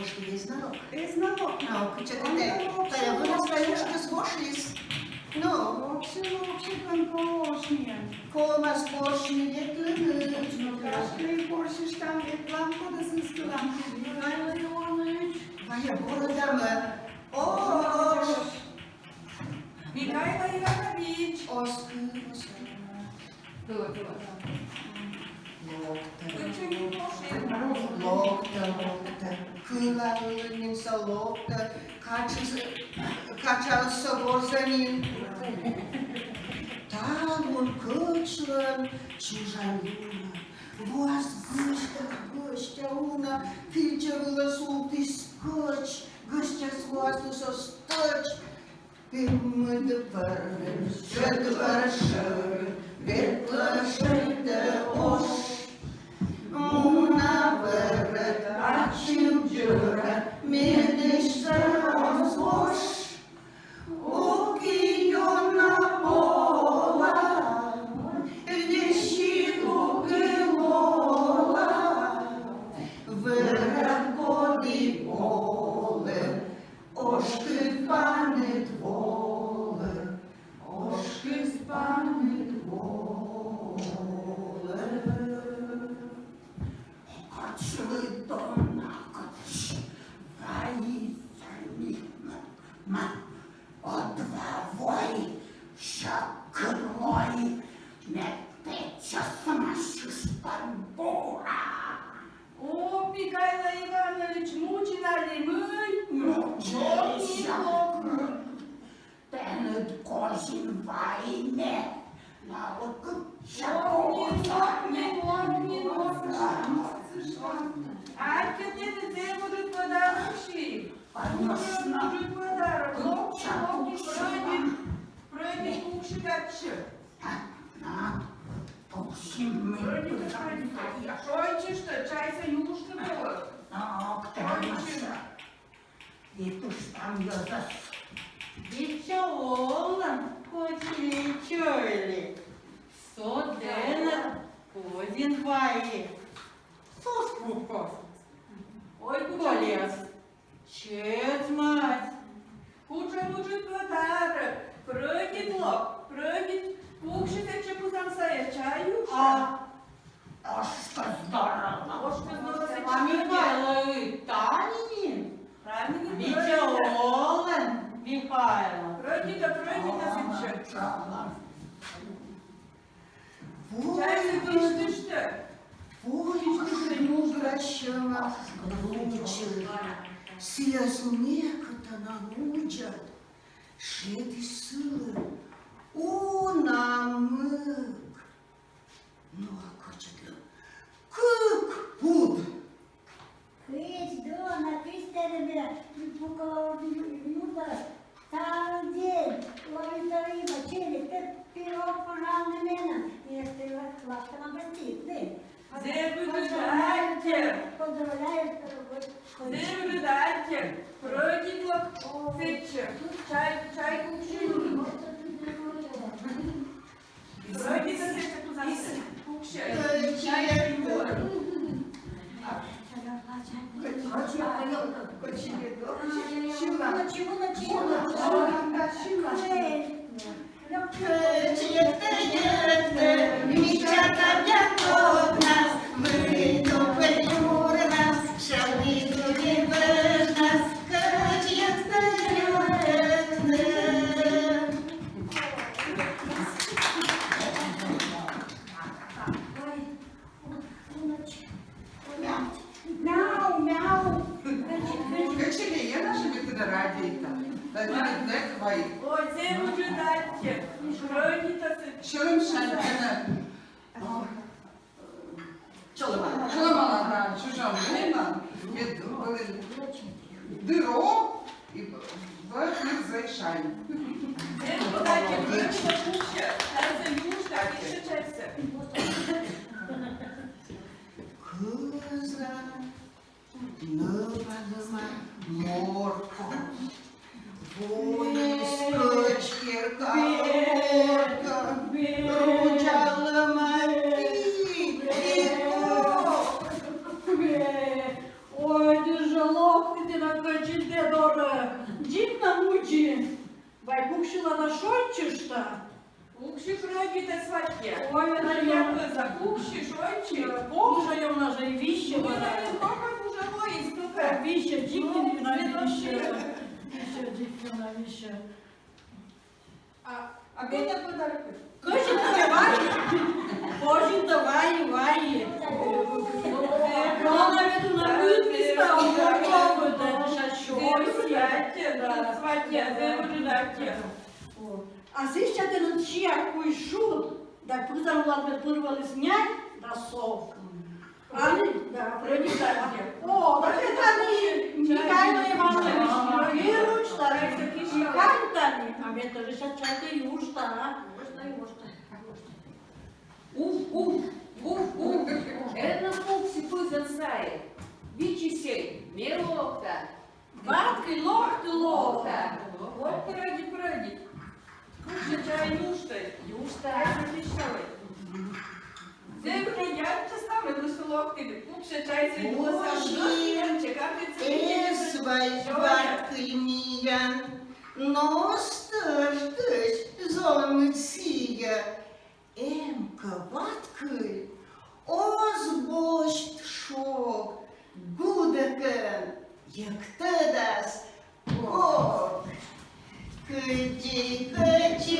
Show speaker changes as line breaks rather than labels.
Ошки є знарок.
Знарок.
Чекайте, та я виростаю, що згошліс. Ну,
Вообще конкошния.
кома скошні вітлини.
Кашли борщиш там рекламку да се складам. Михайло Иванович.
Моя бородами. Ош!
Михайло Иванович.
Оски.
Было. Вы что не пошли?
Локта. Кылалынса локта. Качал собор за ним. Там он кычлан чужалуна. Вас гостя уна. Фильчевила султы скотч. Гостя с власту со сточ. Пиммыды пары. Шед варшавы. Ветлашыды ош. Муна вырыт. Ачим джура. Медишься озлош. Окиона пола, вещику гилола, вирагоді поле, ошки пани дволе, ошки спани дволе. Окачли до накоч, ваїться ма. Odwawoj, szakroj, не тече самашу спарбора.
О, Михайло Иванович, мучинали мы.
Мучилися, тенет кожен вайне, на оку
А тебе не будут подарочки.
Конечно.
Будут подарок. Локти, пройди кушать дальше.
Пушим
Пройди, Шойче, что чай за юшка было.
І то ж там я за
Дівчолам хоче чойли, содена козін ває. Соскупо,
Ой,
колес, чець мать.
Куча будет подарок. Пройди, лок, пройди. Кушать, чепу там сая чаю.
аж що здорово.
Ошка здорово
А Михайло і Танін?
Правильно,
Дівчолам, Михайло.
Пройди, сынчик.
Чала.
Чай запишешь, что?
Ой, ну грачала, глучила, слез некота нанудят, шети силы, унамык. Ну, а кочетля, как буд?
Кыч, дона, кыч теребе, пукала юта, там день, ловится рыба, чили, ты пирог пожал на меня, если ласка нам простит, Поздравляю,
Дербидальтер, пройди, лок, сынчик. Чай кушай. Пройди, сынчик, кушай. Чай пьет.
Мяу, мяу.
Качели, я наша метода радійка. Не хвай.
Ой, дербидальтер, пройди, сынчик.
Şöyle şarkını.
Çalıma.
Çalamalar чужам вона. Диро і верхних зайшань.
Дербидальтер, пройди, кушай. Чай за юшка, а еще чай все.
Коза, нова морко, воїнська каворка, ручала мать.
Ой, дуже
Шойчі. Вай пукшила на шойчі ж та.
Пукші пройдіте сватє.
Ой, вона
Як
я.
ви за пукші, шойчі?
Боже, вона же і віще
Вона
вона.
не кока дуже мої ступе.
Віще, дівчина вона віще.
Не
Віще, дівчина віще.
А де на подарки?
Кожен давай. Кожен давай, вай. Вона веду на виписка, готовити, що
Сватє, де вижидайте?
А ще ти на чияку йшов, так призамла порвали снять на совку. А не, да,
Привітайте.
О, так це там Михайло Іванович Віруч, так Михайло там, а ми теж ще чати юшта.
Уф. Это фукси пызан сай. Вичисей, мирокта.
Батки лохти лохта.
От пройдіть. Пукші чай юшти.
Юшта.
Де вже я ставлю до солодкий. Пукші чай цей
Боже.
чекати
Es vai vakrimija, nostāstas zomicīja, emka vatkai, ozbošt šok, gudakan, jak tadas, ok, kati,